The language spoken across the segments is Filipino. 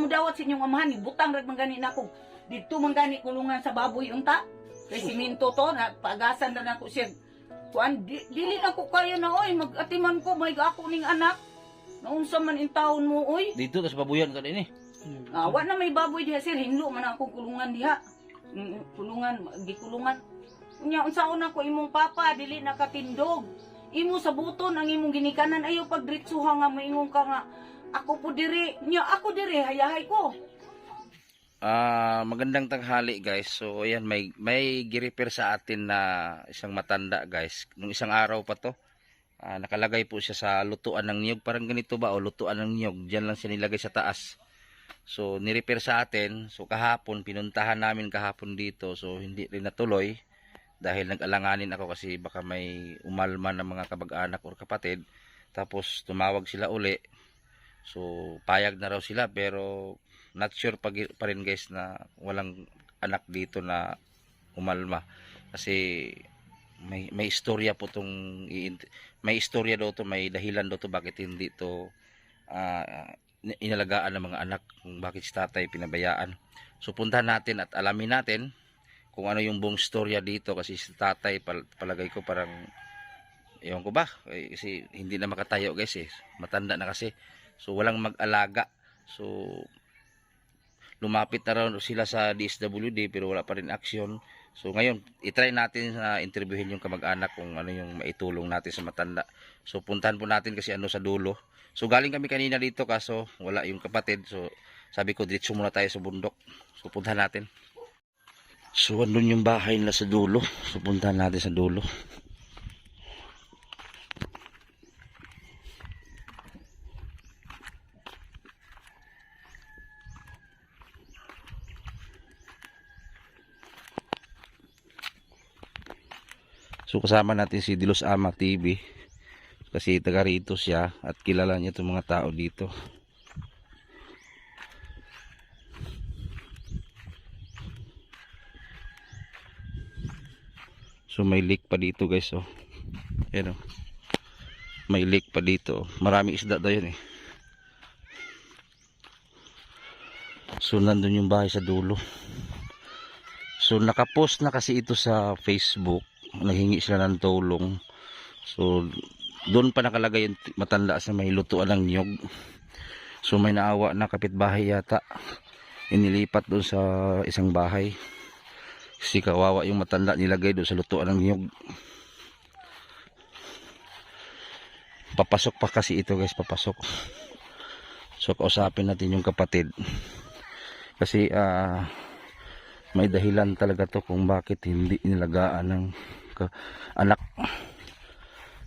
mo dawat sa inyong amahan, butang rag mangani na ako. Dito mangani kulungan sa baboy unta. Kay siminto to, na pagasan na ako siya. Kuan, dili na ko kayo na, oy, mag-atiman ko, may ako ning anak. Naunsa man in taon mo, oy. Dito, tas babuyan ka din eh. Wa na may baboy diha, sir. Hinlo man akong kulungan diha. Kulungan, gikulungan. Unya, unsaon ako imong papa, dili nakatindog. Imo sa buton ang imong ginikanan, ayaw pagdiretsuha nga maingong ka nga. Ako po diri, unya, ako diri, hayahay ko. Magandang tanghali guys. So ayan, may gi-repair sa atin na isang matanda guys. Nung isang araw pa to, nakalagay po siya sa lutuan ng niyog. Parang ganito ba, o lutuan ng niyog. Diyan lang siya nilagay sa taas. So ni-repair sa atin. So kahapon, pinuntahan namin kahapon dito. So hindi rin natuloy dahil nag-alanganin ako kasi baka may umalma ng mga kabag-anak o kapatid. Tapos tumawag sila uli. So payag na raw sila, pero not sure pa rin guys na walang anak dito na umalma, kasi may istorya po tong, may istorya daw to, may dahilan daw to bakit hindi to inalagaan ng mga anak, kung bakit si tatay pinabayaan. So puntahan natin at alamin natin kung ano yung buong istorya dito, kasi si tatay palagay ko parang ewan ko ba, kasi hindi na makatayo guys eh, matanda na kasi. So walang mag-alaga. So lumapit na raw sila sa DSWD pero wala pa rin aksyon. So ngayon, itry natin na interviewin yung kamag-anak kung ano yung maitulong natin sa matanda. So puntahan po natin kasi ano sa dulo. So galing kami kanina dito kaso wala yung kapatid. So sabi ko diretso muna tayo sa bundok. So puntahan natin. So andun yung bahay nila sa dulo. So puntahan natin sa dulo. So kasama natin si Dilos Ama TV kasi taga rito siya at kilala niya itong mga tao dito. So may lake pa dito guys, oh. Ayan, oh. May lake pa dito. Maraming isda daw yun eh. So nandun yung bahay sa dulo. So nakapost na kasi ito sa Facebook. Naghingi sila ng tulong. So doon pa nakalagay yung matanda sa may lutuan ng niyog. So may naawa na kapitbahay yata, inilipat doon sa isang bahay kasi kawawa yung matanda, nilagay doon sa lutuan ng niyog. Papasok pa kasi ito guys, papasok. So kausapin natin yung kapatid kasi may dahilan talaga to kung bakit hindi nilagaan ng anak.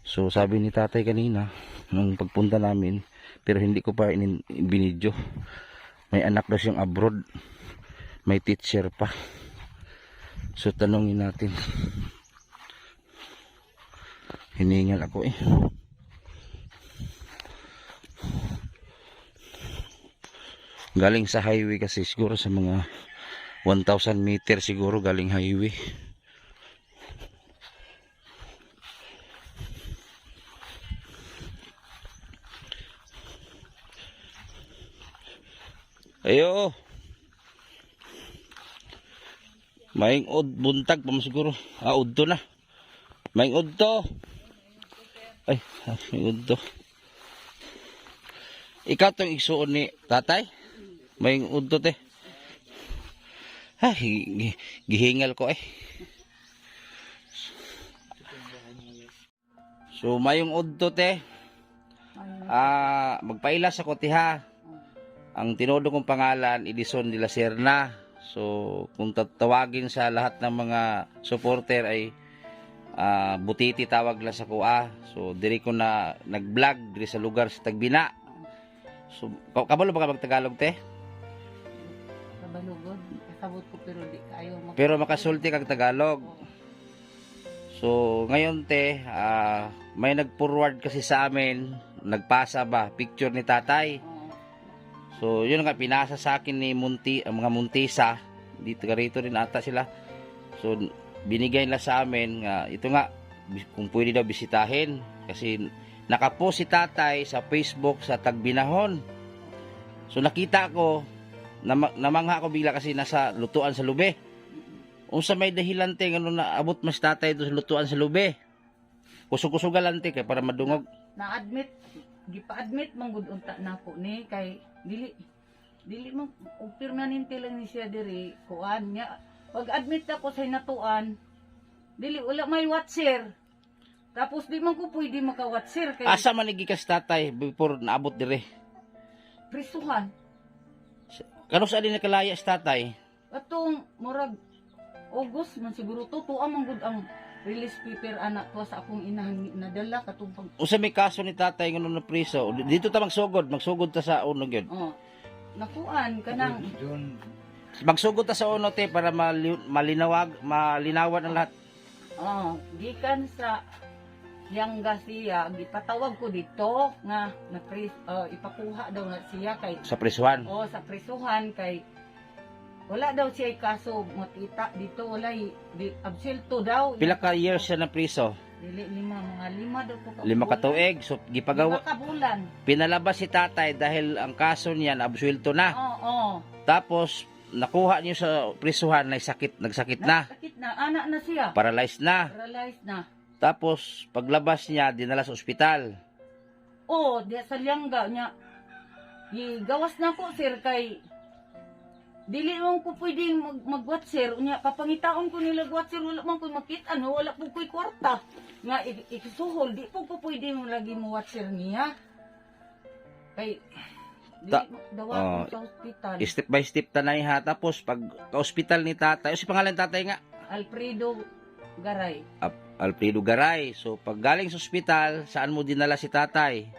So sabi ni tatay kanina nung pagpunta namin, pero hindi ko pa binidyo, may anak daw siyang abroad, may teacher pa. So tanongin natin. Hiningal ako eh. Galing sa highway kasi, siguro sa mga 1,000 meter siguro galing highway. Ayo. Maing od buntag pa siguro. Udto na. Maing udto. Ay, may udto. Ikaw tong igsuon ni tatay? Maing udto te. Ay, gihingal ko eh. So mayong udto te. Magpailas ako ti ha. Ang tinodo kong pangalan, Edison de la Serna. So, kung tatawagin sa lahat ng mga supporter ay Butiti tawag lang sa kuha. So, diri ko na nag-vlog diri sa lugar sa Tagbina. So, kabalo ba ka mag-Tagalog, te? Kabalugod, kasabot ko pero di kayo. Pero makasulti kag Tagalog. So, ngayon, te, may nag-forward kasi sa amin, nagpasa ba, picture ni tatay. So, yun nga, pinasa sa akin ni mga Muntisa. Dito ka rito rin ata sila. So, binigay nila sa amin nga, ito nga, kung pwede daw bisitahin. Kasi, nakapost si tatay sa Facebook sa Tagbinahon. So, nakita ko, namangha ko bigla kasi nasa lutuan sa lube. Unsa may dahilan te ngano na abot mas tatay do sa lutuan sa lube. Kusog-kusugalan te kay para madungog. Na-admit, gipa-admit man gud unta nako ni kay dili man permanente lang ni siya diri kuan nya. Pag admit ako sa hinatuan, dili wala may watcher. Tapos di man ko pwede maka-watcher kay Asa man gikas tatay before naabot dire? prisuhan. Kano sa din nakalaya sa tatay? Atong murag August man siguro to tuwa man gud ang release paper anak ko sa akong inahan nadala katong pag Unsa may kaso ni tatay ngano na priso? Dito ta magsugod ta sa uno gyud. nakuan kanang Magsugod ta sa uno te para malinawan ang lahat. gikan sa Yangga siya gipatawag ko dito nga na ipakuha daw na siya kay Sa prisuhan. sa prisuhan kay wala daw siya kaso makita dito wala absilto daw. Pila ka years siya na priso? Dili mga lima daw to 5 ka tuig. So gipagawa 5 ka bulan. pinalabas si tatay dahil ang kaso niya absuelto na. Oo. Tapos nakuha niyo sa prisuhan na nagsakit na. Sakit na anak na siya. Paralyzed na. Paralyzed na. Tapos paglabas niya dinala sa ospital. Di sa Liangga niya. Gawas na ko sir kay dili mo ko pwedeng mag-watcher unya papangitaon ko nila watcher wala man ko makita no wala po ko'y kwarta nga ikisuhol di po ko pwedeng lagi mo watcher niya kay dili dawa ko sa ospital. Step by step tanay ha. Tapos pag ka-ospital ni tatay, si pangalan tatay nga? Alfredo Garay. Alfredo Garay. So pag galing sa ospital, saan mo dinala si tatay?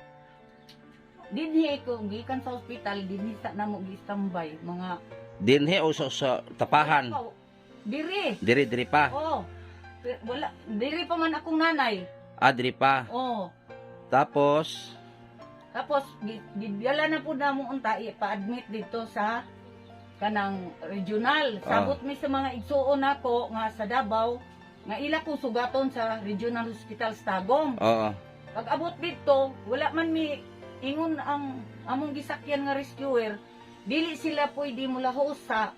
Dinhi ko gikan sa ospital dinhi sa namo gi-standby mga Dinhe o sa tapahan? Diri. Diri pa? Wala. Diri pa man akong nanay. Diri pa? Tapos gidala na po na mo unta ipa-admit dito sa kanang regional. Sabot mi sa mga igsuon nako nga sa Davao nga ila ko sugaton sa Regional Hospital sa Tagum. Pag abot dito, wala man mi ingon ang among gisakyan nga rescuer, dili sila pwede mulahos sa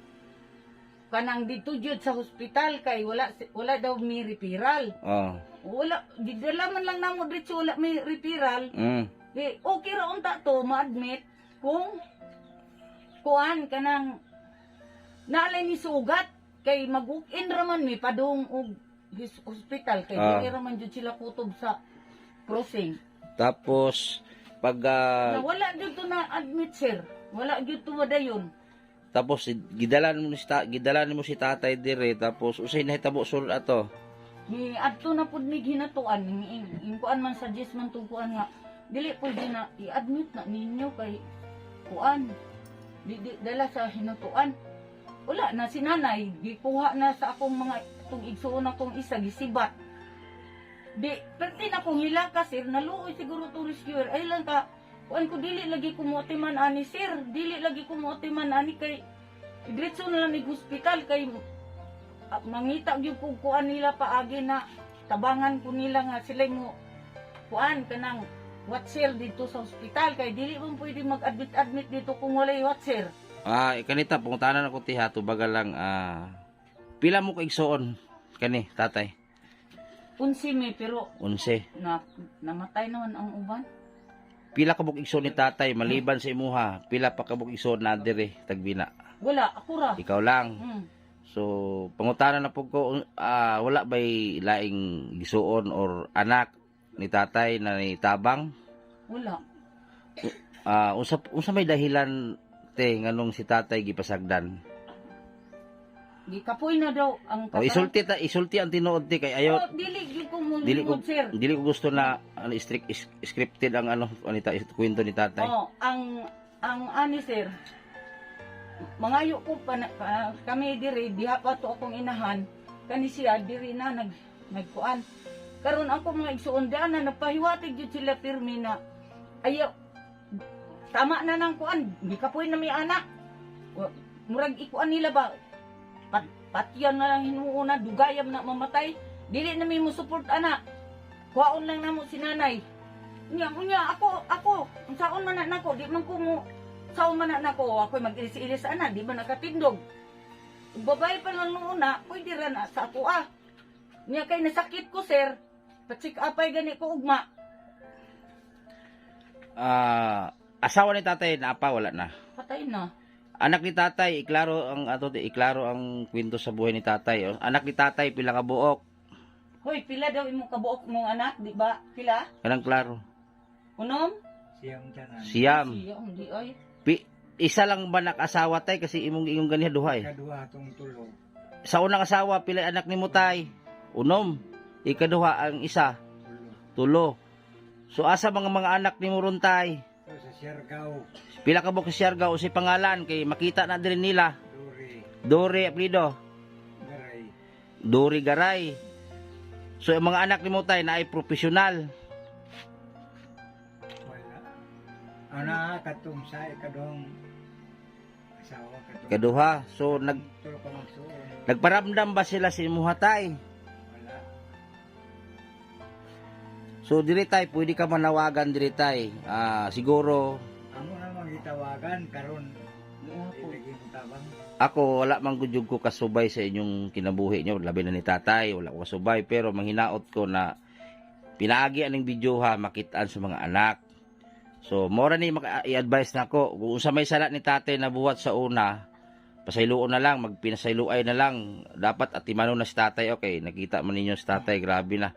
kanang dito jud sa hospital kay wala daw mi referral. Wala didala man lang namo dito wala may referral. Okay ra unta to ma-admit kung kuan kanang naalay ni sugat kay mag-walk-in raman mi padung og hospital kay dili raman jud sila kutob sa crossing. Tapos pag wala jud to na admit sir. Wala gyud to madayon. Tapos gidalan mo si tatay dire tapos usay nahitabo sul ato. Ni adto na pud mig hinatuan kuan man suggest man tong kuan nga dili pwede na i-admit na ninyo kay kuan. Di dala sa hinatuan. Wala na si nanay gikuha na sa akong mga tong igsuon akong isa gisibat. Di perti na kong hilaka sir naluoy siguro to rescuer ay lang ka kuan ko dili lagi ko motiman ani sir, dili lagi ko motiman ani kay diretso na lang ni hospital kay mangita gyud ko kuan nila paagi na tabangan ko nila nga sila mo kuan kanang watcher dito sa hospital kay dili mo pwede mag-admit dito kung walay watcher. Kanita pangutanan ako tiha tubaga lang pila mo ka igsuon kani tatay? 11 mi pero 11 namatay naman ang uban. Pila ka buk igsoon ni tatay maliban sa imuha? Pila pa ka buk igsoon na dire tagbina? Wala, ako ra. Ikaw lang. So pangutanan na pud ko wala bay laing gisuon or anak ni tatay na ni tabang? Wala. Unsa may dahilan te nganong si tatay gipasagdan? Gikapoy na daw ang isulti ang tinuod ti kay ayo. Dili ko mo sir. Dili ko gusto na scripted ang kwento ni tatay. Ang ani sir. Mangayo ko kami diri diha pa to akong inahan kani siya diri na nagkuan. Karon ako mga igsuon na nagpahiwatig jud sila pirmi na ayo tama na nang kuan gikapoy na may anak. Murag ikuan nila ba patiyan na lang hinuuna, dugayam na mamatay. Dili na may mo support anak. Kuhaon lang namo si nanay. Unya, ako, ang saon man na nako, di man ko mo unsaon man na nako, ako mag-ilis-ilis ana, di ba nakatindog. Ug babae pa lang nung una, pwede ra na sa ako Nya kay nasakit ko sir, patsik apay gani ko ugma. Asawa ni tatay na apa wala na. Patay na. Anak ni tatay, iklaro ang kwento sa buhay ni tatay. Anak ni tatay pila ka buok. Hoy, pila daw imong kabuok mong anak, di ba? Pila? Kanang klaro. Unom? Siyam. Siyam, di ay. Isa lang ba nakasawa tay kasi imong ganiha duhay. Kaduha tong tulo. Sa unang asawa pila anak nimo tay? Unom. Ikaduha ang isa. Tulo. So asa mga anak nimo ron tay? So, sa Siargao, Pila ka buok sa Siargao si pangalan kay makita na din nila. Dore, Dori apelyido. Garay, Dori Garay. So ang mga anak nimo tay na ay profesional. wala. Ana katong sa ikaduhang asawa katong. Kaduha. So Tulo ka magsuon. nagparamdam ba sila sa imuha tay? Wala. So diri tay pwede ka manawagan diri tay. Siguro Amo na magitawagan karon Gihapon. ilagi mo tabang. ako wala man gud ko kasubay sa inyong kinabuhi nyo, labi na ni tatay, wala ko kasubay, pero manghinaot ko na pinaagi aning video ha, makitaan sa mga anak. So, mora ni i-advise na ko, kung sa may sala ni tatay na buhat sa una, pasayloon na lang, magpinasayloay na lang, dapat atimano na si tatay, okay, nakita man ninyo si tatay, grabe na,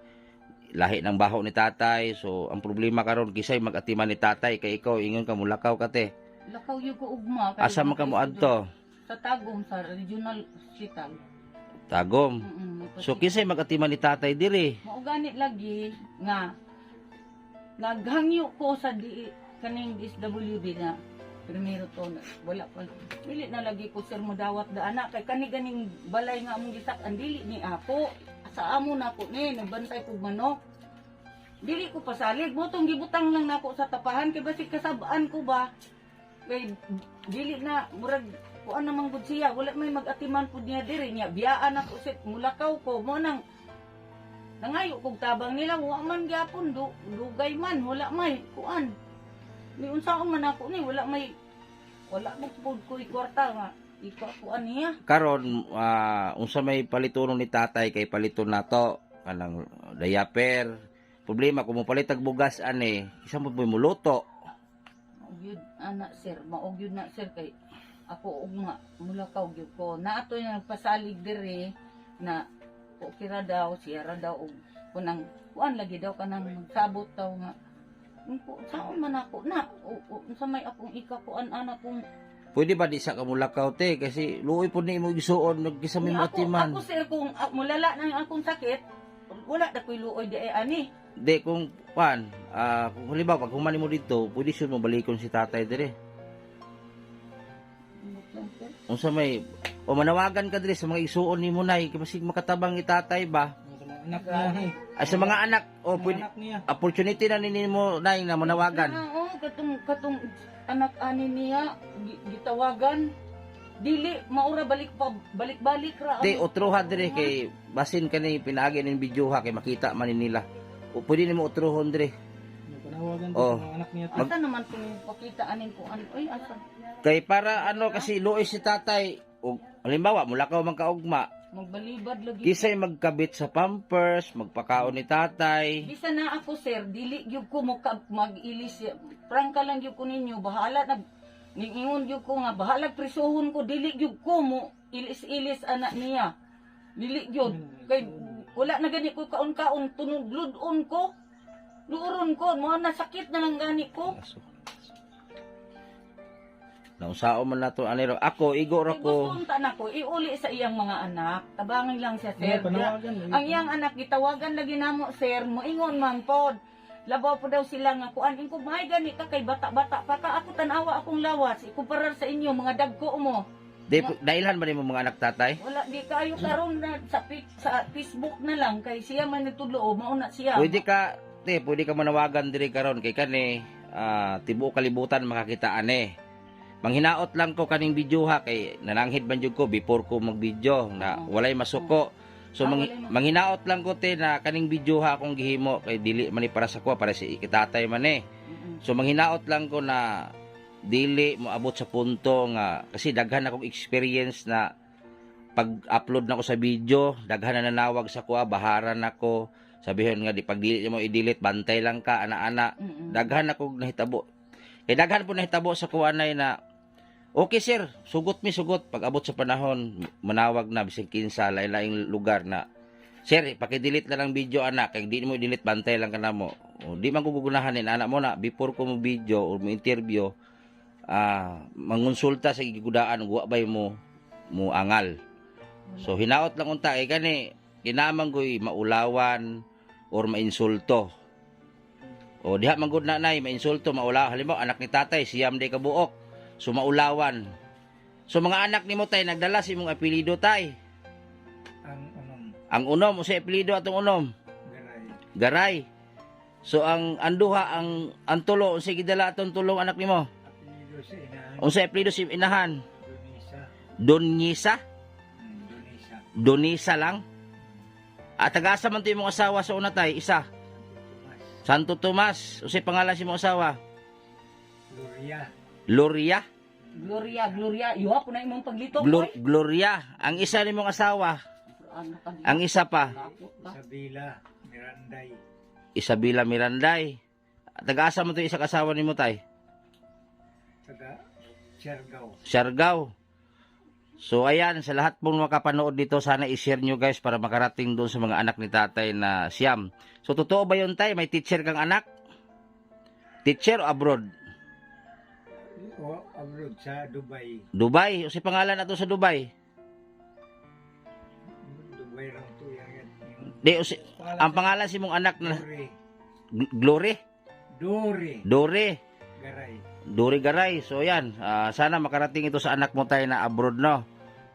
lahi ng baho ni tatay, so, ang problema karon kisay mag-atiman ni tatay, kay ikaw, ingon ka, mulakaw ka te. Lakaw yung ko ugma. Asa man ka mo adto? Sa Tagum, sa regional hospital. Tagom. Mm-mm, So kisay mag-atiman ni tatay diri. Mauganit lagi nga naghangyo ko sa kaning SWD na primero to na wala pa dili na lagi ko sir mo dawat da anak kay kani ganing balay nga among gisak ang dili ni ako sa amo na ko ni nagbantay kog manok dili ko pasalig butong gibutang lang nako sa tapahan kay basig kasabaan ko ba kay dili na murag kuan namang gud siya wala may mag-atiman pud niya diri niya biyaan ako sit mulakaw ko mo nang nangayo kog tabang nila wa man gyapon dugay man wala may kuan ni unsaon man ako ni wala mo pud ko kwarta nga iko kuan niya Karon unsa may palitonon ni tatay kay paliton nato kanang diaper. Problema kung mo palit og bugas ani, isa mo muluto. maogyud ana sir maogyud na sir kay ako ugma mulakaw gyud ko naatoy na nagpasalig diri na okay ra daw siya ra daw og kunang kuan lagi daw kanang magsabot daw nga saan man ako na unsa may akong ikakuan anak kong Pwede ba di sa kamulakaw te kasi luoy pud ni mo gisuon nagkisa may matiman. ako sir kung mulala na yung akong sakit wala na ko'y luoy di ay ani Di kung kung halimbawa pag humani mo dito, pwede siya mo balikon si tatay dire. Unsa may o manawagan ka dire sa mga isuon nimo nay kasi makatabang ni tatay ba? Anak niya. Ay sa mga anak o pwede Anak niya. opportunity na ninyo nay na manawagan. oo katong anak ani niya gitawagan dili maura balik ra Di utroha dire kay basin kani pinaagi ning video ha kay makita man nila. O pwede nimo utrohon dire. Panawagan Oh. sa mga anak niya. asa naman kung pakita anin ko ano ay asa Kay para kasi luoy si tatay o halimbawa mulakaw man kaugma, magbalibad lagi kisay magkabit sa pampers, magpakaon ni tatay. bisa na ako sir dili gyud ko mag-ilis prangka lang gyud ko ninyo bahala na ningon gyud ko nga bahala prisuhon ko dili gyud ko mo ilis-ilis anak niya dili gyud kay wala na gani ko kaon-kaon tunog ludon ko luuron ko mo nasakit na lang gani ko Nausao man nato aniro. Ako igo ra ko. gusto na ko iuli sa iyang mga anak tabangin lang siya sir Panawagan. ang iyang anak gitawagan lagi namo sir moingon man pod labaw po daw sila nga kuan ko may gani ka kay bata-bata pa ka ako tanawa akong lawas ikumparar sa inyo mga dagko mo Dailhan ba nimo mga anak tatay? wala di kayo karon na sa Facebook na lang kay siya man nagtudlo mao na siya Pwede ka manawagan diri karon kay kani tibuok kalibutan makakita ani. Manghinaot lang ko kaning video ha kay nananghid man jud ko before ko mag-video na walay masuko. So manghinaot lang ko te na kaning video ha akong gihimo kay dili man ni para sa ko para si ikitatay man eh. So manghinaot lang ko na dili mo abot sa punto nga kasi daghan akong experience na pag-upload na ko sa video, daghan na nanawag sa kuha, baharan ako, sabihin nga di pag dili mo i-delete, bantay lang ka ana-ana. Daghan ako nahitabo. Daghan po nahitabo sa kuha na okay sir, sugot pag abot sa panahon manawag na bising kinsa lain-laing lugar na sir, paki-delete na lang video anak, kay di mo i-delete bantay lang ka na mo. O, di man ko gugunahanin anak mo na before ko mo video or mo interview, mangonsulta sa gigudaan wa bay mo angal. So hinaot lang unta kay kani kinamang goy maulawan or mainsulto. O diha man gud nanay mainsulto, maulaw. Halimbawa anak ni tatay siyam day kabuok. So maulawan. So mga anak nimo tay nagdala si imong apelyido tay. Ang unom o sa apelyido atong unom. Garay. So ang duha ang tulo unsa gidala atong tulong anak nimo? Apelido sa inahan. Unsa apelyido si inahan? Donisa. Donisa lang. At taga-asa man to imong asawa sa una tay, isa. Santo Tomas. Unsay pangalan si imong asawa? Gloria. Yo po na imong paglito boy. Gloria. Ang isa nimong asawa. Ang isa pa. Isabela Miranday. Taga-asa mo to isa kasawa nimo tay? Taga Siargao. So ayan, sa lahat pong makapanood dito, sana i-share nyo guys para makarating doon sa mga anak ni tatay na siyam. So totoo ba yun tay? May teacher kang anak? Teacher o abroad? O abroad sa Dubai. Dubai? O si pangalan na to sa Dubai? Dubai lang to yan. Di, ang pangalan si mong anak na Glory? Dore. Dore Garay. So yan, sana makarating ito sa anak mo tayo na abroad, no?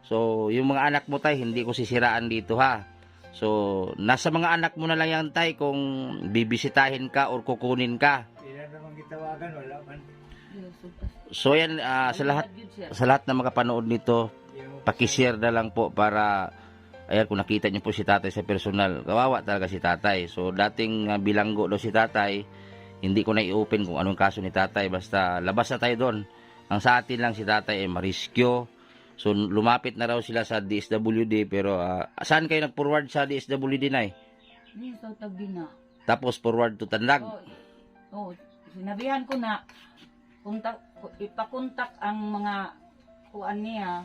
So yung mga anak mo tayo, hindi ko sisiraan dito ha. So nasa mga anak mo na lang yan tayo kung bibisitahin ka or kukunin ka. Ilan naman gitawagan, wala man. So yan, sa lahat na makapanood nito, pakishare na lang po para ayan, kung nakita niyo po si tatay sa personal, kawawa talaga si tatay. So dating bilanggo daw si tatay, hindi ko na i-open kung anong kaso ni tatay, basta labas na tayo doon. Ang sa atin lang si tatay ay mariskyo. So lumapit na raw sila sa DSWD, pero saan kayo nag-forward sa DSWD na Sa Tagina. Tapos forward to Tandag. Sinabihan ko na ipakontak ang mga kuan niya,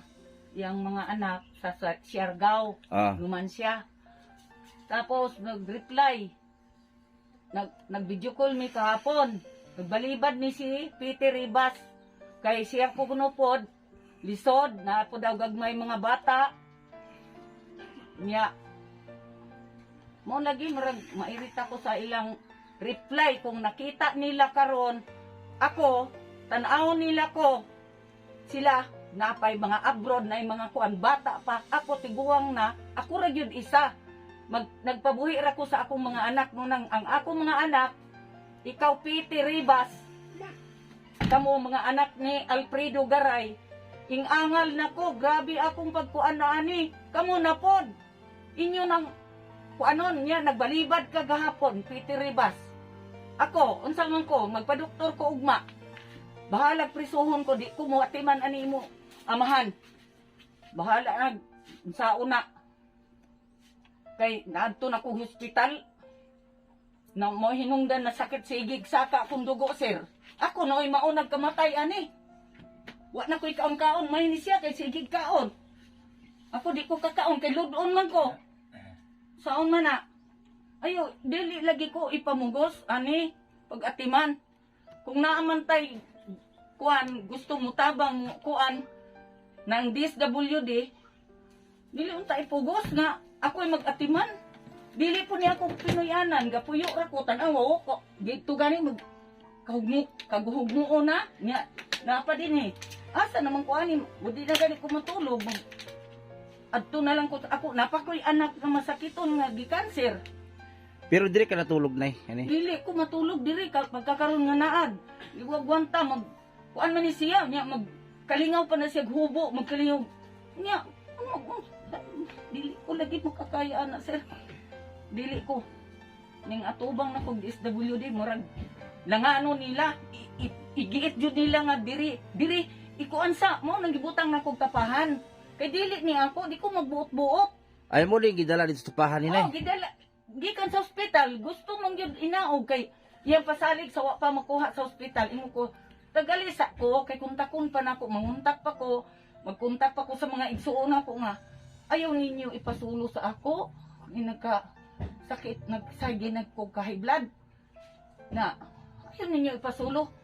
yung mga anak sa Siargao, luman siya. Tapos nag-reply, nag-video call mi kahapon. Nagbalibad ni si Peter Ribas. Kay siya ko kunupod, lisod, na po daw gagmay mga bata. Niya, mo lagi mairita ko sa ilang reply kung nakita nila karon ako, tan-awon nila ko, sila, napay mga abroad na yung mga kuan bata pa, ako tiguang na, ako ra gyud isa. Nagpabuhi ra ko sa akong mga anak nang ang akong mga anak, ikaw Peter Ribas, kamo mga anak ni Alfredo Garay, ingangal nako, grabe akong pagkuan na ani, kamo na pod. Inyo nang kuanon niya nagbalibad kagahapon Peter Ribas. Ako, unsa man ko, magpadoktor ko ugma. Bahala prisuhon ko, di ko mo atiman ani mo amahan. Bahala sa una. Kay naadto na ko hospital na mo hinungdan na sakit sigig saka akong dugo sir. Ako nooy maunag kamatay ani. Wa na ko'y kaon-kaon, may ni siya kay sigig kaon. Ako di ko kakaon kay ludon man ko. Saon man na. Ayo, dili lagi ko ipamugos ani pag-atiman. Kung naaman tay kuan gusto mo tabang kuan ng DSWD, dili unta ipugos nga ako'y mag-atiman. Dili po niya akong pinuyanan, gapuyo ra ko tanaw ko. Dito gani mag kaguhugno na nya napa din eh. Asa naman ko ani, budi na gani ko matulog. Adto na lang ko ako napakoy anak na masakiton nga gi-cancer. Pero diri ka natulog nay, ani. Dili ko matulog diri magkakaroon nga naad. Iwagwanta mag kuan man ni siya nya magkalingaw pa na siya hubo, magkalingaw. Nya dili ko lagi makakaya na sir. Dili ko ning atubang na kog DSWD murag langano nila igiit jud nila nga diri ikuan sa mo nang gibutang na kog tapahan. Kay dili ni ako, di ko magbuot-buot. Ay mo din gidala dito sa tapahan ni nay. Oh, gidala gikan sa ospital, gusto man gyud inaog kay iyang pasalig sa wa pa makuha sa ospital. Imo ko tagalisa ko kay kontakon pa nako, manguntak pa ko, magkontak pa ko sa mga igsuon ko nga ayaw ninyo ipasulo sa ako. Ni nagka sakit nagsagi nagko ka high blood. Na ayaw ninyo ipasulo.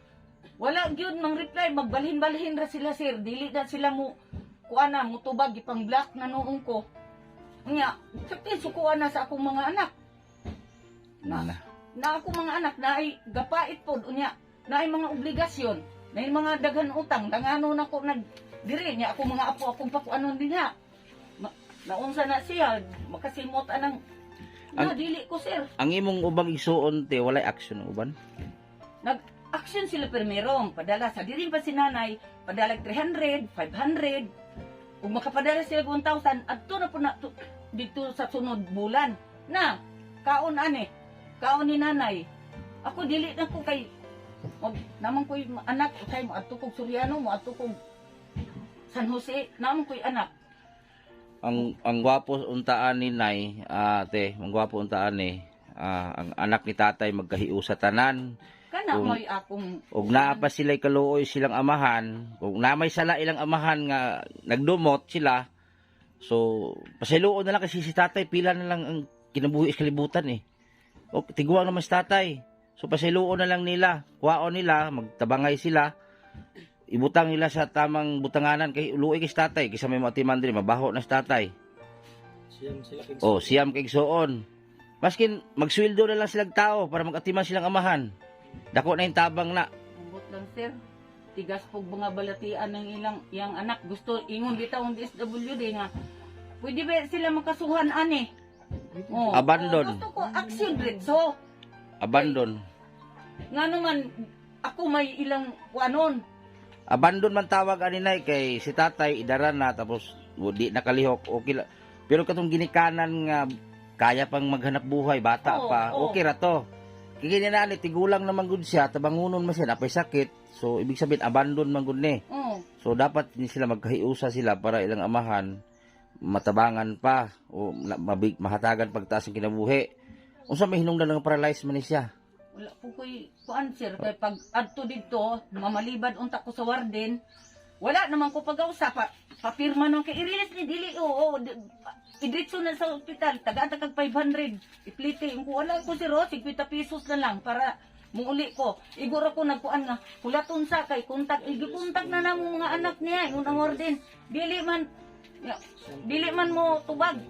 Wala gyud mang reply, magbalhin-balhin ra sila sir, dili na sila mo kuana mo tubag ipang black na noong ko. Nya, sakit sukuan na sa akong mga anak. Na ako mga anak na ay gapait pod unya, na ay mga obligasyon, na ay mga daghan utang, dangano na ko nag diri niya ako mga apo akong pakuanon din niya. Naunsa na siya, makasimot anang dili ko sir. Ang imong ubang igsuon te walay action uban. Nag-action sila primero, padala sa diri pa si nanay, padala 300, 500. Kung makapadala sila 1,000, adto na po na dito sa sunod bulan. Na, kaon ni nanay. Ako dili na ko kay naman ko'y anak, kay mo adto kog Soriano, mo adto kog San Jose, naman ko'y anak. Ang gwapo untaan ni nay, ate, ang gwapo untaan ni ang anak ni tatay magkahiu sa tanan. Kana mo'y akong Og naa pa sila'y kaluoy silang amahan, kung na may sala ilang amahan nga nagdumot sila, so pasiluon na lang kasi si tatay pila na lang ang kinabuhi sa kalibutan eh. O tiguan naman si tatay. So pasiluon na lang nila, kuwaon nila, magtabangay sila, ibutang nila sa tamang butanganan kay luoy kay si tatay, kaysa may matiman diri mabaho na si tatay. Siyam kay igsuon. Maskin magsweldo na lang silang tao para magatiman silang amahan. Dako na yung tabang na. Ambot lang sir. Tigas pog mga balatian ng iyang anak. Gusto ingon bitaw ang DSWD nga. Pwede ba sila makasuhan ani? Oh, Abandon. gusto ko action diretso. Abandon. Nga naman ako may ilang kuanon. Abandon man tawag ani nay kay si tatay idaran na tapos di nakalihok okay la. Pero katong ginikanan nga kaya pang maghanap buhay bata pa. Okay ra to. Kaya na ni tigulang naman gud siya, tabangunon man siya, napay sakit. So ibig sabihin abandon man gud ni. So dapat ni sila magkahiusa sila para ilang amahan matabangan pa o mahatagan pagtaas ng kinabuhi. Unsa may hinungdan nga paralyze man ni siya? Wala po ko'y kuan sir kay pag adto dito mamalibad unta ko sa warden. Wala naman ko pag-usap papirma nung kay i-release ni dili idritso na sa ospital, tagaan kag 500. Iplite, kung wala ko si Rosy, 50 pesos na lang para muuli ko. Iguro ko nagkuan nga, hulaton sa kay kontak, igikontak na namo mga anak niya, yung ang orden. Dili man mo tubag.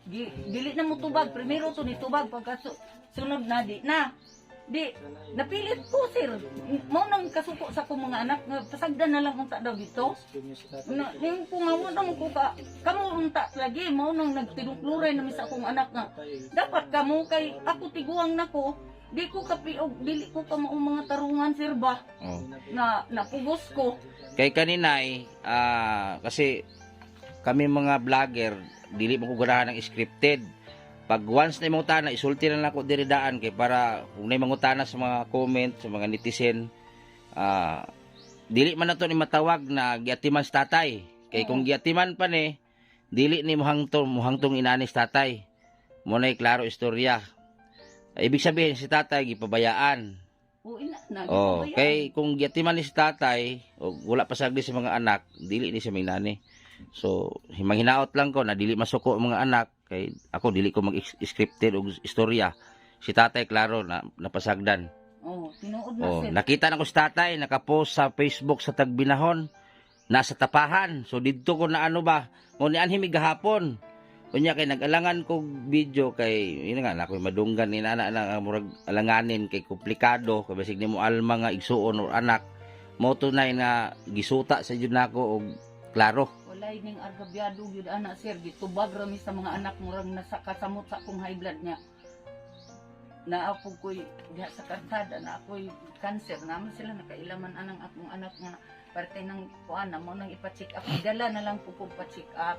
Dili na mo tubag, primero to ni tubag, pagka sunod na di na. Di, napilit ko sir. Mao nang kasuko sa akong mga anak nga pasagdan na lang unta daw dito. Na ning ko nga mo nang ko ka kamo unta lagi mao nang nagtinukluray na mi sa akong anak nga. Dapat kamo kay ako tiguang nako. Di ko kapiog, dili ko ka mao mga tarungan sir ba. Na napugos ko. Kay kaninay kasi kami mga vlogger dili mo ko ganahan ng scripted. Pag once na imong na isulti na lang ako diri daan kay para kung na mangutana sa mga comment sa mga netizen dili man nato ni matawag na giatiman si tatay kay kung giatiman pa ni dili ni muhangtong inani si tatay mo nay klaro istorya. Ibig sabihin si tatay gipabayaan. Kay kung giatiman ni si tatay o wala pa sagdi sa mga anak dili ni siya minani. So himang-hinaot lang ko na dili masuko ang mga anak kay ako dili ko mag-scripted og istorya. Si tatay klaro na napasagdan. Tinuod na sir. Nakita na ko si tatay naka-post sa Facebook sa Tagbinahon nasa tapahan. So didto ko na ano ba, mo ni anhi gahapon. Unya kay nag-alangan ko video kay ina nga nakoy madunggan ni ana na murag alanganin kay komplikado kay basig nimo alma nga igsuon or anak. Mo tunay na gisuta sa jud nako og klaro. Walay ning argabyado gyud ana sir, gitubag ra mi sa mga anak murag nasa kasamot sa akong high blood niya. Na ako ko'y diha sa kantada na ako'y cancer naman sila nakailaman anang akong anak nga parte ng kuan mo nang ipa-check up. Idala na lang po kong pa-check up.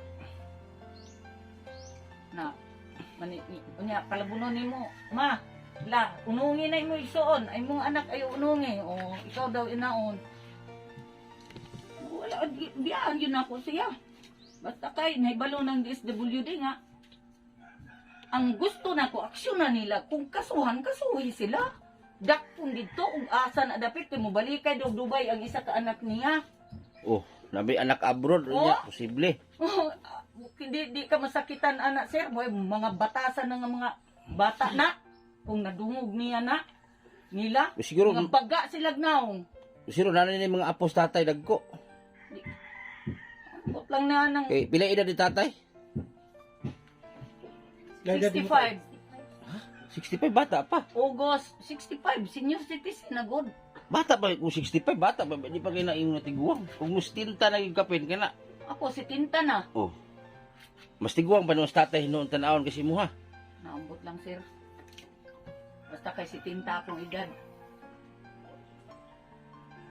Na unya palabunon nimo, ma. La, unungi na mo isuon. Ay mong anak ay unungi. O, ikaw daw inaon. Wala, biyaan yun ako siya. Basta kay, naibalo ng DSWD nga. Ang gusto na ko, aksyon na nila. Kung kasuhan, kasuhi sila. Dakpon dito, kung asa na dapit, kay mo balikay daw Dubai ang isa ka anak niya. Oh, nabi anak abroad Oh. niya, posible. Hindi ka masakitan anak sir. Boy, mga batasan ng mga bata na. Kung nadungog niya na. Nila. Siguro Mga baga sila gnaong. siguro nanan ni mga apos tatay dagko. Bot lang na ng Kay pila edad ni tatay? 65. 65 bata pa. August 65. Senior citizen na good. Bata pa kung 65 bata pa di pa kay na imong tiguang. Kung mustinta na yung kapin kana. Ako si Tinta na. Oh. Mas tiguang pa nung tatay noon tanawon kasi mo ha. Naambot lang sir. Basta kay si Tinta akong edad.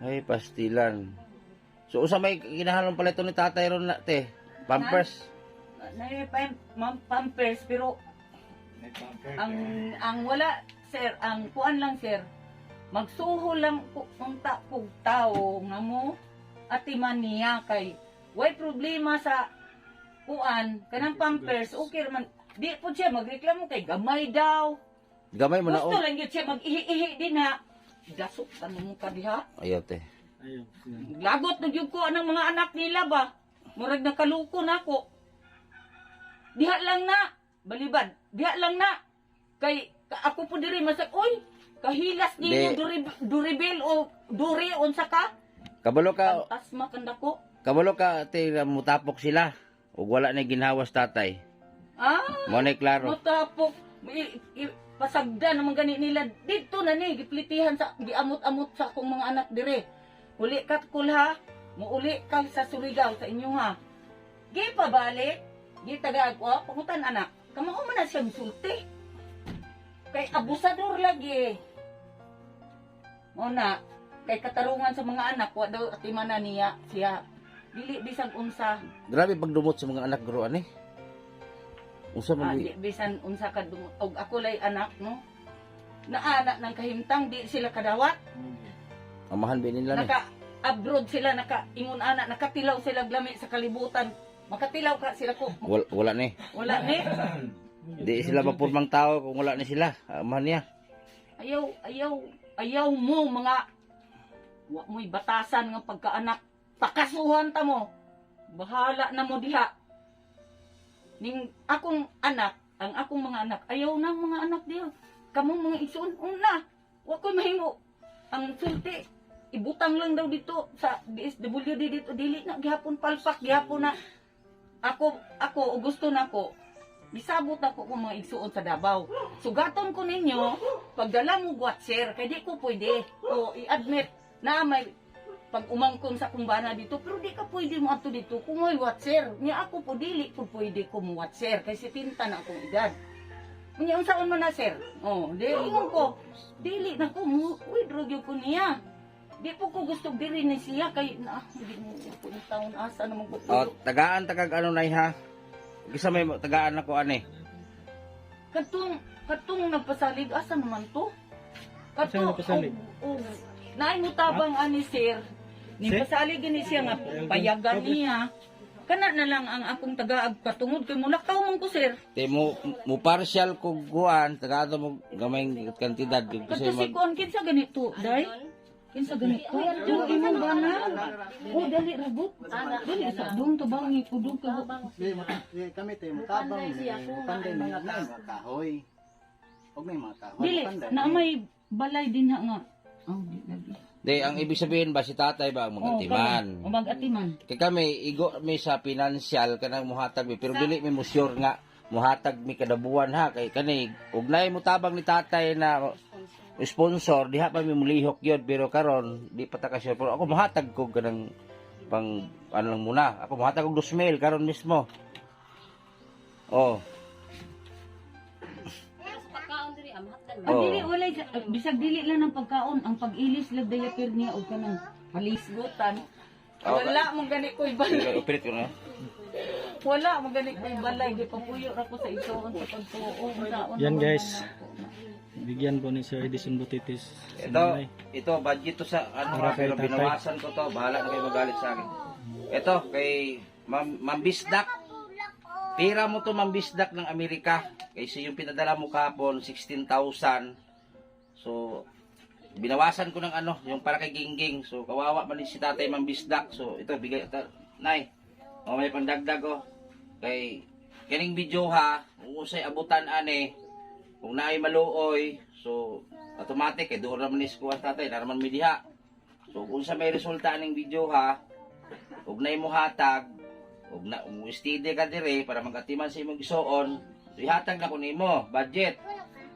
Ay pastilan. So usa may kinahalong pala ito ni tatay ron na te. Pampers. Pampers pero May pamper. ang wala sir, ang kuan lang sir. Magsuho lang kung kung tao nga mo atiman niya kay way problema sa kuan kanang pampers okay man di po siya magreklamo kay gamay daw Gamay mo na gusto oh. lang yun siya mag-ihi din ha dasok tanong ka diha Ayaw te. Ayun. lagot na gyud ko anang mga anak nila ba murag nakaluko na ako diha lang na balibad diha lang na kay ako po diri masag oy kahilas ninyo duribel o duri unsa ka Kabalo ka, asma kanda ko kabalo ka te mutapok sila. Ug wala na ginhawas tatay. Mo na klaro. matapok pasagda naman gani nila dito na ni giplitihan sa giamot-amot sa akong mga anak dire uli kat kulha muuli ka sa Surigao sa inyo ha gi pabalik gi tagad ko pangutan anak kamao man na siya sulti kay abusador lagi mo na kay katarungan sa mga anak wa daw atimana niya siya dili bisag unsa Grabe pagdumot sa mga anak guro ani. Unsa man di bisan unsa ka og ako lay anak no naana ng kahimtang di sila kadawat amahan ba nila ni. naka abroad sila naka ingon ana nakatilaw sila glami sa kalibutan makatilaw ka sila ko Wala ni. wala ni Di sila mapurmang tao kung wala ni sila. Amahan niya. ayaw mo mga wa mo'y batasan nga pagkaanak pakasuhan ta mo bahala na mo diha ning akong anak ang akong mga anak ayaw na mga anak diha kamong mga igsoon una wa ko'y mahimo ang sulti ibutang lang daw dito sa DSWD dito dili na gihapon palpak gihapon na ako gusto na ko bisabot ako kung mga igsuon sa Davao sugaton ko ninyo pagdala mo watcher kay di ko pwede o i-admit na may pag umangkon sa kumbana dito pero di ka pwede mo ato dito kung may watcher niya ako po dili po pwede ko mo watcher kay si Tinta na akong edad niya unsaon man na sir di ko dili na ko mo withdraw gyud ko niya di po ko gusto diri ni siya kay na hindi mo ko ni taon asa na mo O tagaan tagag ano nay ha. Gisa may tagaan ako ani. katong nagpasalig asa naman to Asa nagpasalig? naay mo tabang ani sir ni pasalig ni siya nga payagan niya kana na lang ang akong tagaag katungod kay mulakaw man ko sir Te mo partial ko guan tagado mo gamay kantidad kasi kasi mag kuan kinsa ganito day kinsa ganito yung imong bana dali rabot dali sa dong tabangi kudog ka Kami tayo matabang, panday na mga kahoy. Huwag may mga kahoy. dili na may balay din nga Di ang ibig sabihin ba si tatay ba ang magatiman. mag-atiman Kay kami igo mi sa financial kanang muhatag mi pero dili mi mo sure nga muhatag mi kada buwan ha kay kani ugnay mo tabang ni tatay na sponsor diha pa mi mulihok yun pero karon di pa ta ka sure pero ako muhatag ko kanang pang ano lang muna ako muhatag og 2,000 karon mismo. Oh. dili wala bisag dili lang ng pagkaon ang pag-ilis lang dayapir niya og kanang palisgutan wala mong gani ko'y balay Operate ko na. wala mong gani ko'y balay gipapuyo ra ko sa itoon sa pagtuo Yan, guys. Bigyan po ni Sir Edison Butitis. si Ito, nanay. ito, budget to sa, ano, Para kay pero tatay. binawasan ko to. Bahala na kayo magalit sa akin. Ito, kay Ma'am Bisdak. Pira mo to, Ma'am Bisdak ng Amerika. Kasi yung pinadala mo kahapon, 16,000. So, binawasan ko ng ano, yung para kay Gingging. So, kawawa man din si tatay Ma'am Bisdak. So, ito, bigay, ito, Nay. O, may pandagdag, oh. Kay, kining video ha, usay abutan ane, kung naay maluoy, so, automatic, doon naman is kuha tatay, naraman mi diha. So, kung sa may resulta aning video ha, ug naay mo hatag, ug na, steady ka dire, para magatiman sa imong gisuon, so, ihatag na ko nimo, budget.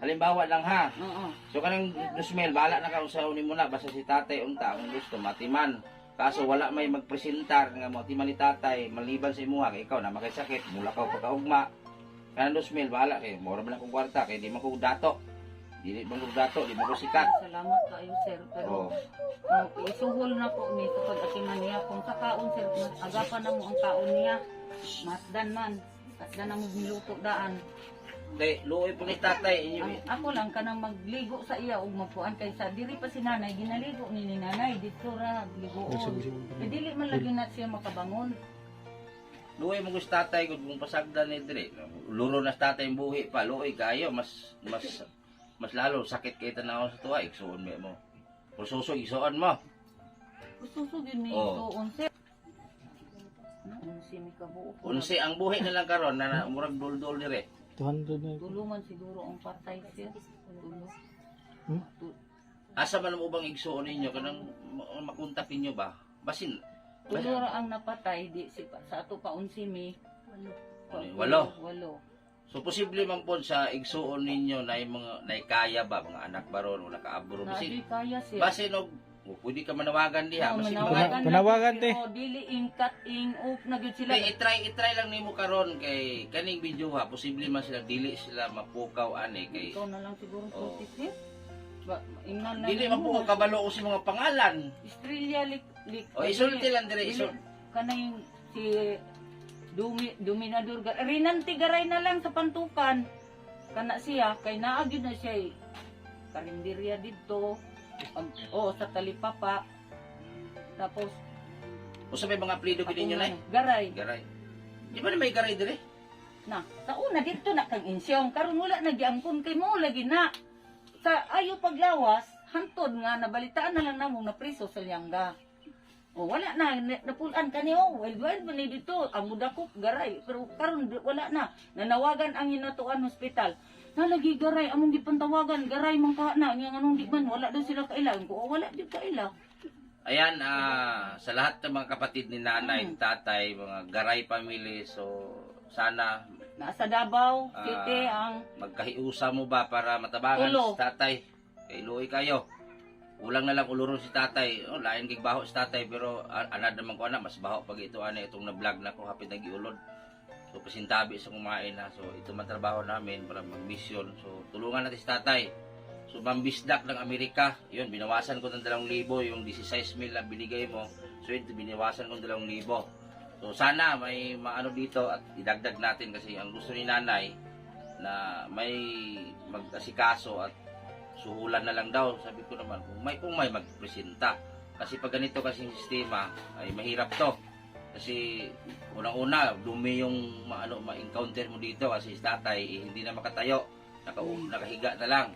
Halimbawa lang ha, Oo. so kanang 2,000, bahala na ka usaw nimo na, basta si tatay unta, kung gusto, matiman. Kaso wala may magpresentar nga mo timan ni tatay maliban sa imuha kay ikaw na makisakit mula ka pagkaugma kanang 2,000 bahala kay mura man akong kwarta kay di man ko dato dili man ko dato di man ko sikat. Salamat kayo, sir. Pero isuhol na po ni sa pag-atiman niya. Kung sa kaon, sir, mas agapan na mo ang kaon niya. Masdan man. Masdan na mo niluto daan. Kay luoy po ni tatay Ako lang kanang magligo sa iya ug magpuan kay sa diri pa si nanay ginaligo ni nanay dito ra ligoon. E dili man lagi na siya makabangon. luoy mo gusto tatay gud mong pasagdan ni dire luro na sa tatay ang buhi pa luoy kayo mas lalo sakit kay tanaw sa tuwa igsuon mo proseso igsuon mo. Ususog yun ni Oo. suon, sir. Unsi mi kabuo. Unsi ang buhi na lang karon na murag dul-dul dire. 200 na. Tulungan siguro ang partay, sir. Tulong. Hmm? Asa man mo bang igsuon ninyo kanang makontak ninyo ba? Basin Tulura ang napatay di si sa ato pa unsi mi. Walo. Walo. So posible man po sa igsuon ninyo na yung mga naikaya ba mga anak baron o nakaabro Na di basin. kaya, sir. Basin og pwede ka manawagan diha Oo, basin manawagan na Panawagan, gyud, te. pero dili ingkat up na gyud sila. i-try lang nimo karon kay kaning video ha posible man sila dili sila mapukaw ani kay Ikaw na lang siguro Oo. putik, sir. Ba, ingnan na dili nimo. mapukaw kabalo ko sa mga pangalan. Estrella lik. O isulti lang dire Dili, isul. kanay si Dominador Rinanti garay na lang sa pantukan. Kana siya kay naagid na siya karinderya dito. Sa talipapa. Tapos O sa may mga plido gid ninyo nay. garay. Garay. Di ba na may garay dire? Na, sa una dito na kang insyong karon wala na giangkon kay mo lagi na. Sa ayo paglawas hantod nga nabalitaan na lang namong napriso sa Lianga. O wala na napulan kaniyo. Well man ni dito ang mudakop garay pero karon wala na. Nanawagan ang hinatuan hospital. Nalagi garay among gipantawagan garay man ka na nga anong di man wala daw sila kailang ko wala di kailang. Ayan, sa lahat ng mga kapatid ni nanay, tatay, mga garay family, so sana Nasa Davao City ang magkahiusa mo ba para matabangan Ulo. si tatay? Kay luoy kayo. Ulang na lang uluron si tatay. Oh, lain gig baho si tatay pero anad naman ko ana mas baho pag ito ana itong na-vlog na ko hapit nagiulod. So pasintabi sa kumain na. So ito man trabaho namin para mag-mission. So tulungan natin si tatay. So Mambisdak ng Amerika, yun binawasan ko ng 2,000 yung 16,000 na binigay mo. So ito binawasan ko ng 2,000. So sana may maano dito at idagdag natin kasi ang gusto ni nanay na may mag-asikaso at suhulan na lang daw. Sabi ko naman kung may magpresenta. Kasi pag ganito kasing sistema ay mahirap to. Kasi unang-una dumi yung ma-encounter mo dito kasi si tatay hindi na makatayo. Nakahiga na lang.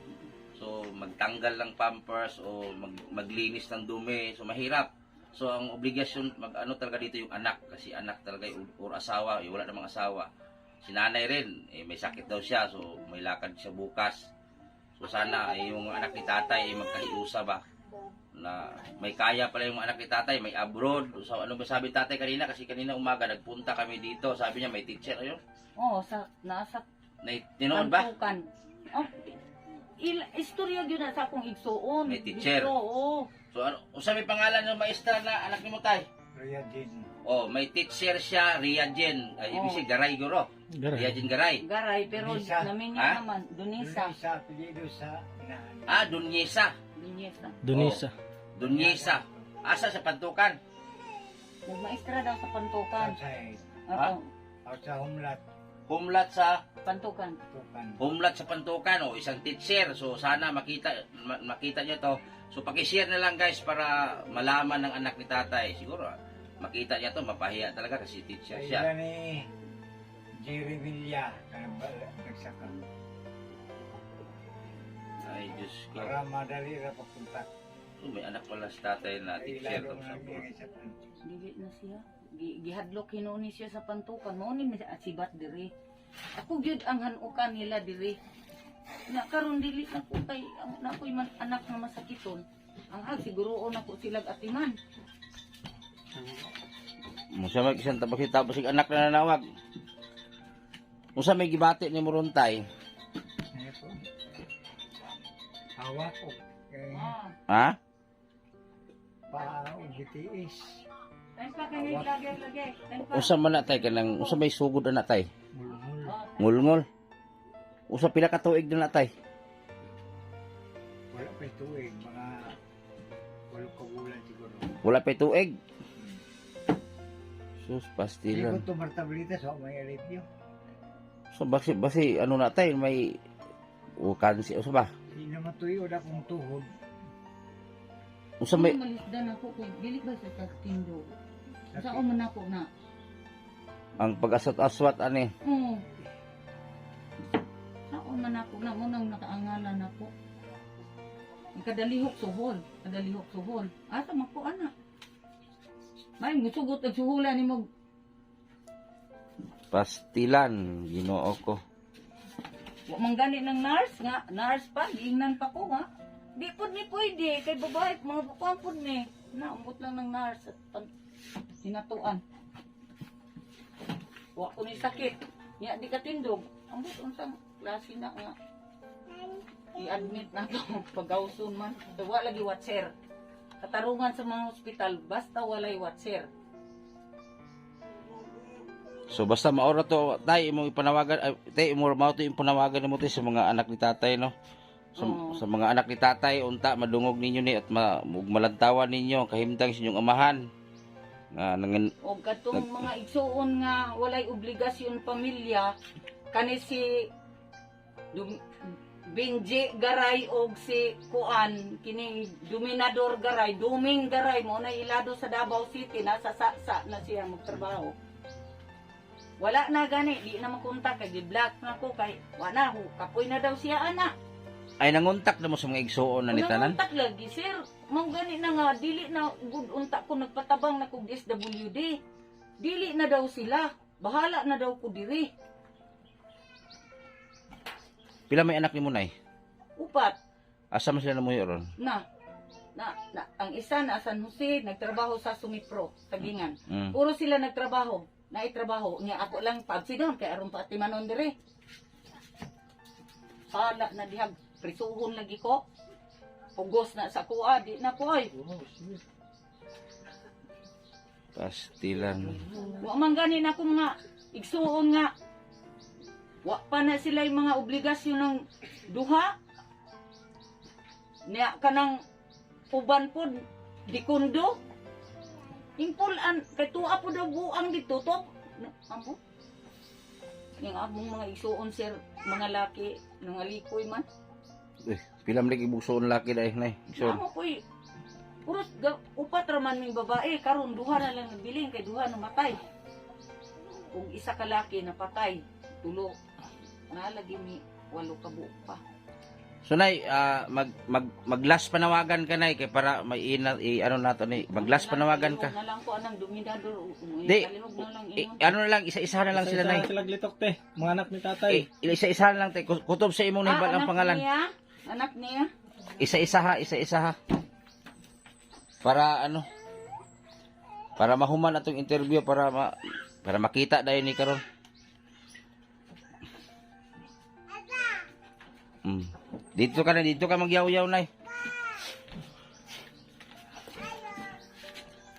So magtanggal ng pampers o maglinis ng dumi. So mahirap. So ang obligasyon talaga dito yung anak kasi anak talaga or asawa, wala namang asawa. Si nanay rin may sakit daw siya so may lakad siya bukas. So sana yung anak ni tatay magkahiusa ba na may kaya pala yung anak ni tatay, may abroad. So ano ba sabi tatay kanina kasi kanina umaga nagpunta kami dito. Sabi niya may teacher ayun. nasa Tinoon ba? Pantukan. Istorya gyud na sa akong igsuon. May teacher. Dito, oo. So ano usa may pangalan ng maestra na anak ni mo tay? Riyadin. Oh, may teacher siya, Riajen. Ay, ibig sabihin, Garay Guro. Garay. Riajen Garay. Garay, pero Dunisa. namin Ha? niya naman, Dunisa. Sa apelido sa inahan. Ah, Dunyesa. Dunisa. Dunisa. Dunyesa. Asa sa Pantukan? Nagmaestra daw sa Pantukan. Outside. Oo. Out sa humlat. humlat sa Pantukan. Pantukan o isang teacher. So sana makita niyo to. So paki-share na lang guys para malaman ng anak ni tatay. Siguro makita niya to, mapahiya talaga kasi teacher siya. Kaya ni Jerry Villa nagsaka Ay Diyos ko. para madali ra papunta. So, may anak pala si tatay na teacher. Ilalo Sa na niya sa kanto. Dili na siya. Gihadlok hinuon siya sa pantukan. Mao ni sibat diri. Ako gyud ang hanukan nila diri. Na karon dili na ko kay na ko'y anak nga masakiton. Ang siguroon ako silag atiman. Musa may isang tapos yung anak na nanawag. Musa may gibati ni Muruntay. Ano po? Hawa ko. Kaya Ha? BTS. Tayo pa kay lagay. Tayo pa. Usa man na tay kanang usa may sugod na tay. Mulmul. Ngulngol. Usa pila ka tuig na tay. Wala pa tuig. Mga 8 ka bulan siguro. Wala pa tuig. Sus Hindi pastilan. ko tumartablita so may alipyo. So basi ano na tay may kansi usa ba? Hindi naman tuyo na kung tuhod. Usa may malisdan ako kay dili ba sa tagtindo. Sa man ako na. ang pag-aswat-aswat ani. Oo. Sa man ako na mo nang nakaangalan ako. Ang kadalihok suhol. Asa man ko ana. May musugot ang suhulan ni mo. Pastilan Ginoo ko. Wa man gani ng nurse pa, giingnan pa ko ha. Di pud ni pwede kay babae mga bukuan pud ni. Naambot lang ng nurse at sinatuan. Wa ko ni sakit. Ya di katindog. Ambot unsang klase na nga. I-admit na to pagawson man. Wa lagi watcher. Katarungan sa mga ospital basta walay watcher. So basta maora to tay imong ipanawagan tay imo mao to ipanawagan nimo tay sa mga anak ni tatay no. Oo. Sa mga anak ni tatay unta madungog ninyo ni at malantawan ninyo kahimtang sa inyong amahan. Nga nangan O katong mga igsuon nga walay obligasyon pamilya kani si Benji Garay og si Kuan kining Dominador Garay, Duming Garay mo na ilado sa Davao City nasa saksa na siya magtrabaho. Wala na gani, di na makunta kay gi-block na ko kay wala ho, kapoy na daw siya ana. ay nanguntak na mo sa mga igsuon na ni tanan. Unang lagi sir, mao gani na nga dili na gud unta ko nagpatabang na kog SWD. Dili na daw sila, bahala na daw ko diri. Pila may anak nimo nay? Upat. Asa man sila namuyo ron? Na, ang isa na San Jose, nagtrabaho sa Sumipro, Tagingan. Mm. Puro sila nagtrabaho, naitrabaho. Nga ako lang pagsidon, kaya aron pa timanon dire. Sala na dihag, prisuhon lagi ko. Pugos na sa kuha, di na ko ay. Pastilan. Wa man ganin ako nga, igsuon nga. Wa pa na sila yung mga obligasyon ng duha. Niya kanang uban po, dikundo. Impulan, kay tuwa po daw buang dito, to. Ambo? Yung among mga igsuon, sir, mga laki, nangalikoy man. Pila man lagi bugsoon laki dai nay. Igsoon. Amo po'y, puros upat raman ming babae, karon duha na lang nabiling, kay duha namatay. Kung isa ka laki napatay, tulo. Nalagi mi, 8 ka buok pa. So nay mag-last panawagan ka nay kay para may ano nato ni mag-last panawagan ka. Na lang ko anang Dominador. Di, Kalihog na lang ano na lang isa-isa na lang sila nay. Sila glitok te, mga anak ni tatay. Isa-isa na lang tay kutob sa imong nahibal ang pangalan. Anak niya. Isa-isa ha. Para ano? Para mahuman atong interview para makita dayon ni karon. Dito ka magyaw-yaw nay.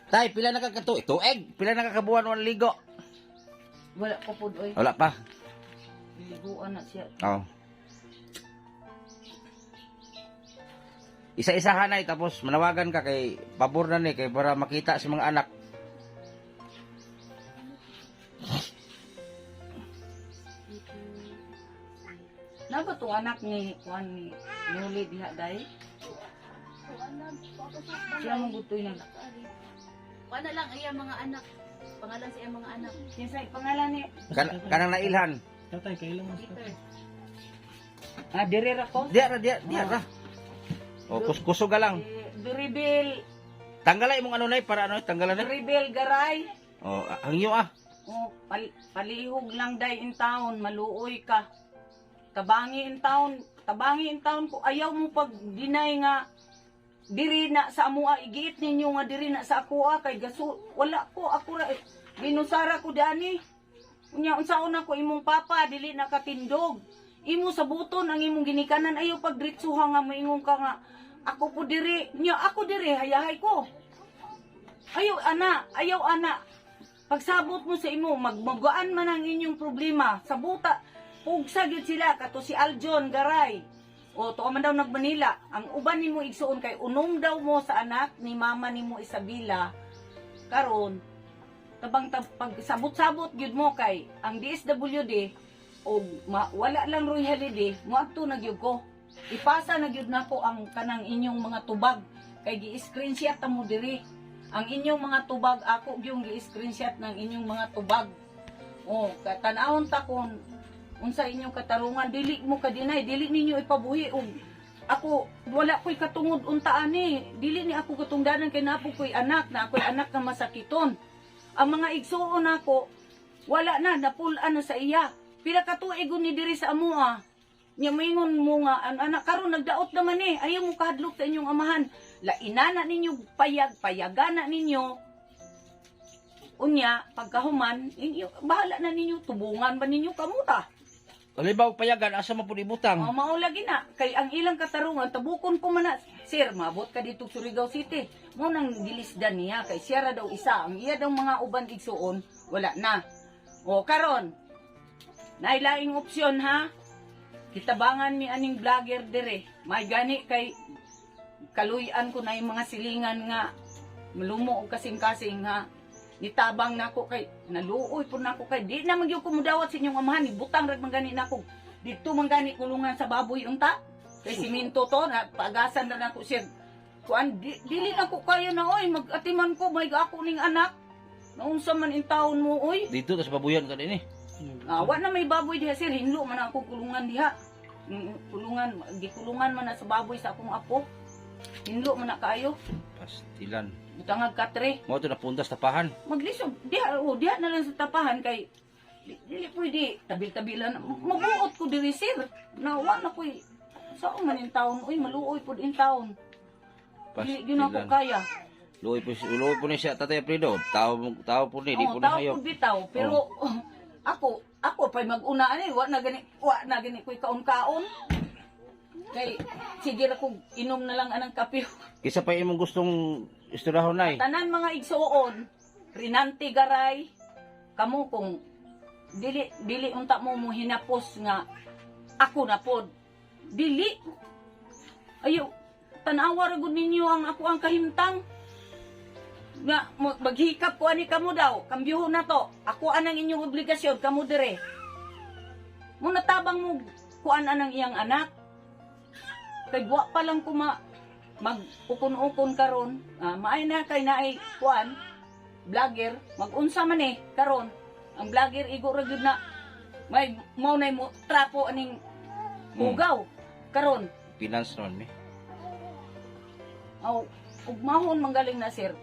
Tay, pila na tuig? Pila na kakabuan o ligo? Wala pa po doy. Wala pa. Liguan na siya. Oh. Isa-isa hanay tapos manawagan ka kay pabor na ni kay para makita sa mga anak. Na ba tong anak ni Juan ni Nuli diha day? Siya mong gutoy na. Wala lang iya mga anak. Pangalan sa iya mga anak. Kinsay pangalan ni Kanang nailhan. Tatay, kailan mas Peter. Dire ra ko. Diya ra. O kusog lang. Duribel, Tanggalay mong ano nay para ano tanggalan na. Duribel Garay. O hangyo ah. O palihog lang day in town, maluoy ka. Tabangi in town ko ayaw mo pag dinay nga diri na sa amoa igiit ninyo nga diri na sa ako kay gaso wala ko ako ra ginusara ko dani. Unya unsaon ako imong papa dili na katindog. Imo sa buton ang imong ginikanan ayaw pagdiretsuha nga moingon ka nga ako po diri nya ako diri hayahay ko. Ayaw ana. Pagsabot mo sa imo magmagaan man ang inyong problema sa buta pugsa gyud sila kato si Aljon Garay. O to man daw nagmanila. Ang uban nimo igsuon kay unom daw mo sa anak ni mama nimo Isabela. Karon tabang pag sabot-sabot gyud mo kay ang DSWD o wala lang royalty mo adto na gyud ko. Ipasa na gyud nako ang kanang inyong mga tubag kay gi-screenshot ta mo diri. Ang inyong mga tubag ako gyung gi-screenshot ng inyong mga tubag. O katanawon ta kon unsa inyong katarungan dili mo kadinay dili ninyo ipabuhi og ako wala ko'y katungod unta ani dili ni ako katungdanan kay napo ko'y anak na ako'y anak nga masakiton ang mga igsuon nako wala na napulan na sa iya pila ka tuig ni diri sa amoa nya moingon mo nga ang anak karon nagdaot naman ayaw mo kahadlok sa inyong amahan la inana ninyo payagana ninyo unya pagkahuman inyo bahala na ninyo tubungan ba ninyo kamuta. Alibaw payagan asa man pud ibutang. Mao lagi na kay ang ilang katarungan tabukon ko man na sir maabot ka dito Surigao City mo nang gilisdan niya kay siya ra daw isa ang iya daw mga uban igsuon wala na o karon nailaing opsyon ha kitabangan mi aning vlogger dire may gani kay kaluyan ko na yung mga silingan nga malumo og kasing-kasing ha nitabang nako kay naluoy pud nako kay di na magyud ko mudawat sa inyong amahan ibutang rag mangani nako dito mangani kulungan sa baboy unta kay siminto to na pagasan na nako siya kuan dili na ko kayo na oy magatiman ko may ako ning anak naunsa man in taon mo oy Dito ta sa babuyan ka dinhi. wa na may baboy diha sir hinlo man ako kulungan diha kulungan gikulungan man na sa baboy sa akong apo hinlo man na kayo Pastilan. butangag katre Mo to napunta sa tapahan. maglisod diha na lang sa tapahan kay dili pwede tabil-tabilan mabuot ko diri sir na wa na koy saan man in taon uy maluoy pud in taon dili gyud ako kaya Luoy po ni siya Tatay Alfredo. Tao po ni di po na tao hayop. pud bitaw pero ako pay mag-una ani wa na gani koy kaon-kaon kay sige ra ko inom na lang anang kape Kisa pa imong gustong istoryahon nay. tanan mga igsuon Rinanti Garay kamo kung dili unta mo hinapos nga ako na pod dili ayo tanawa ra gud ninyo ang ako ang kahimtang nga maghikap ko ani kamo daw kambyuho na to ako anang inyong obligasyon kamo dire mo natabang mo kuan anang iyang anak kay wa pa lang ko magukon-ukon karon maay na kay naay kuan vlogger mag-unsa man karon ang vlogger igo ra gyud na may mao nay mo trapo aning hugaw karon Finance ron mi. aw ug mahon manggaling na sir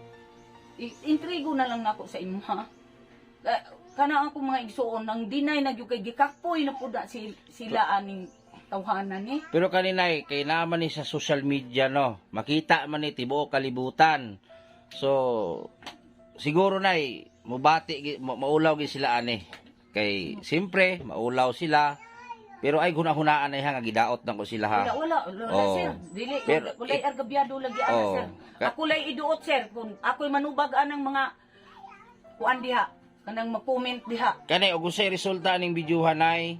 intrigo na lang nako sa imo ha kana ako mga igsuon nang dinay na gyud kay gikakpoy na pud sila aning tawhanan ni Pero kaninay kay naman ni sa social media no. Makita man ni tibuok kalibutan. So siguro nay mubati maulaw gid sila ani. Kay siyempre maulaw sila. Pero ay hunahunaan ay nga gidaot nang ko sila ha. wala Oh. sir dili Pero, walay argabyado lagi ana Oh. sir ako lay iduot sir kung ako'y manubag anang mga kuan diha kanang mag-comment diha Kanay og unsay resulta ning bidyuhan ay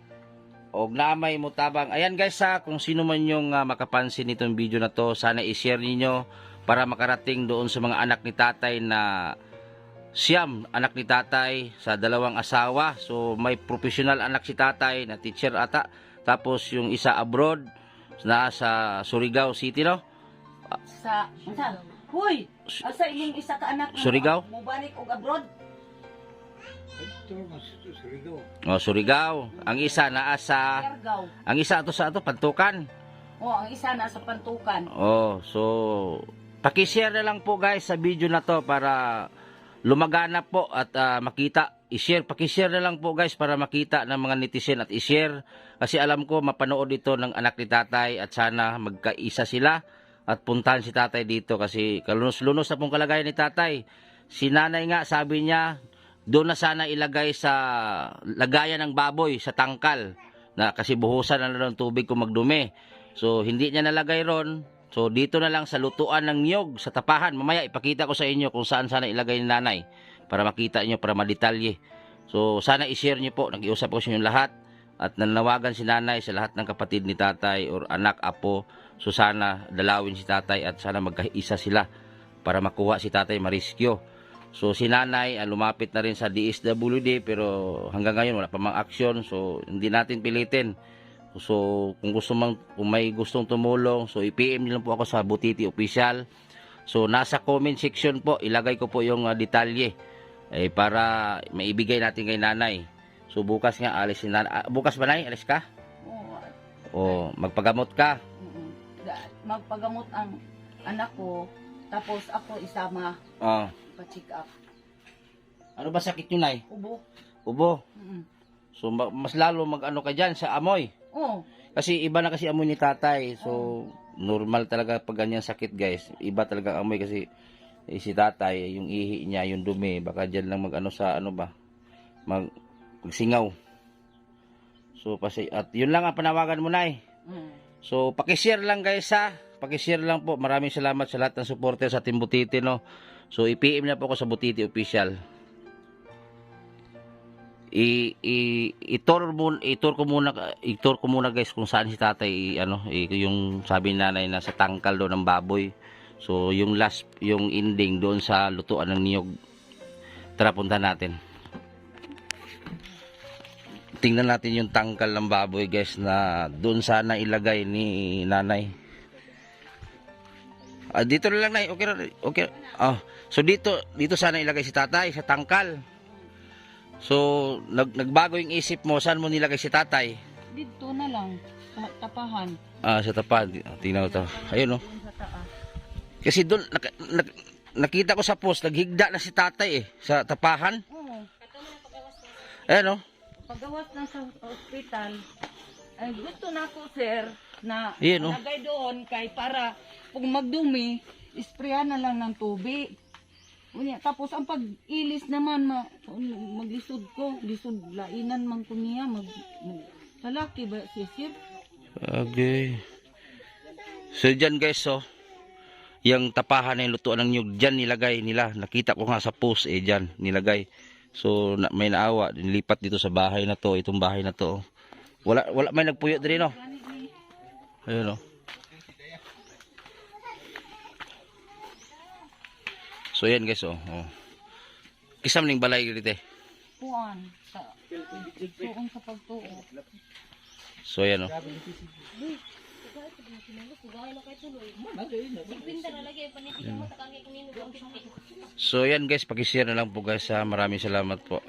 og namay mo tabang. Ayan guys ha, kung sino man yung makapansin nitong video na to, sana i-share ninyo para makarating doon sa mga anak ni tatay na siyam anak ni tatay sa dalawang asawa. So may professional anak si tatay na teacher ata. tapos yung isa abroad, nasa Surigao City, no? Sa Hoy, asa inyong isa ka anak mo? Surigao? Mubalik og abroad? Ito, mas Surigao. Oh, Surigao. Ang isa naa sa Siargao. ang isa ato sa ato Pantukan. Ang isa nasa Pantukan. Oh, so paki-share na lang po guys sa video na to para lumagana po at makita. Paki-share na lang po guys para makita ng mga netizen at i-share kasi alam ko mapanood ito ng anak ni tatay at sana magkaisa sila at puntahan si tatay dito kasi kalunos-lunos na pong kalagayan ni tatay. Si nanay nga sabi niya doon na sana ilagay sa lagayan ng baboy sa tangkal na kasi buhusan na lang ng tubig kung magdumi. So hindi niya nalagay ron. So dito na lang sa lutuan ng niyog sa tapahan. Mamaya ipakita ko sa inyo kung saan sana ilagay ni nanay para makita niyo para madetalye. So sana i-share niyo po. Nag-iusap ko sa inyo lahat at nanawagan si nanay sa lahat ng kapatid ni tatay or anak, apo. So sana dalawin si tatay at sana magkaisa sila para makuha si tatay mariskyo. So si nanay lumapit na rin sa DSWD pero hanggang ngayon wala pa mang aksyon. So hindi natin pilitin. So kung may gustong tumulong, so i-PM niyo lang po ako sa Butiti Official. So nasa comment section po ilagay ko po yung detalye para maibigay natin kay nanay. So bukas nga alis si nanay. Bukas ba nay? Alis ka? O magpagamot ka? Magpagamot ang anak ko tapos ako isama pa-check up. Ano ba sakit yun nay? Ubo. Ubo. Mm-mm. So mas lalo mag-ano ka dyan sa amoy. Oo. Kasi iba na kasi amoy ni tatay. So normal talaga pag ganyan sakit guys. Iba talaga ang amoy kasi si tatay, yung ihi niya, yung dumi, baka dyan lang mag-ano sa ano ba, magsingaw. So at yun lang ang panawagan mo nay. So paki-share lang guys ha. Paki-share lang po. Maraming salamat sa lahat ng supporter sa Team Butiti, no. So i-PM na po ako sa Butiti Official. I-tour ko muna guys kung saan si tatay yung sabi ni nanay na sa tangkal doon ng baboy. So yung ending doon sa lutuan ng niyog. Tara punta natin. Tingnan natin yung tangkal ng baboy guys na doon sana ilagay ni nanay. Dito na lang nay. Okay. So dito sana ilagay si tatay sa tangkal. So, nagbago yung isip mo, saan mo nilagay si tatay? Dito na lang, sa tapahan. Sa tapahan. Tingnan ko to. Ayun, no? Sa taas. Kasi doon, nakita ko sa post, naghigda na si tatay sa tapahan. Oo. Ayun, no? Pagawas na sa ospital, ay gusto na ako, sir, na Ayun, no? lagay doon kay para kung magdumi, isprayan na lang ng tubig. Tapos ang pag-ilis naman maglisod ko, lisod lainan man ko niya lalaki ba si sir? Okay. So dyan guys, yung tapahan na yung lutuan ng nyug, dyan nilagay nila. Nakita ko nga sa post dyan nilagay. So may naawa, nilipat dito sa bahay na to, itong bahay na to. Wala may nagpuyo din, no? Ayun, no? So yan guys, kisam ning balay dito. Puan sa tuon sa pagtuo. So yan, So yan guys, paki-share na lang po guys ha. Maraming salamat po.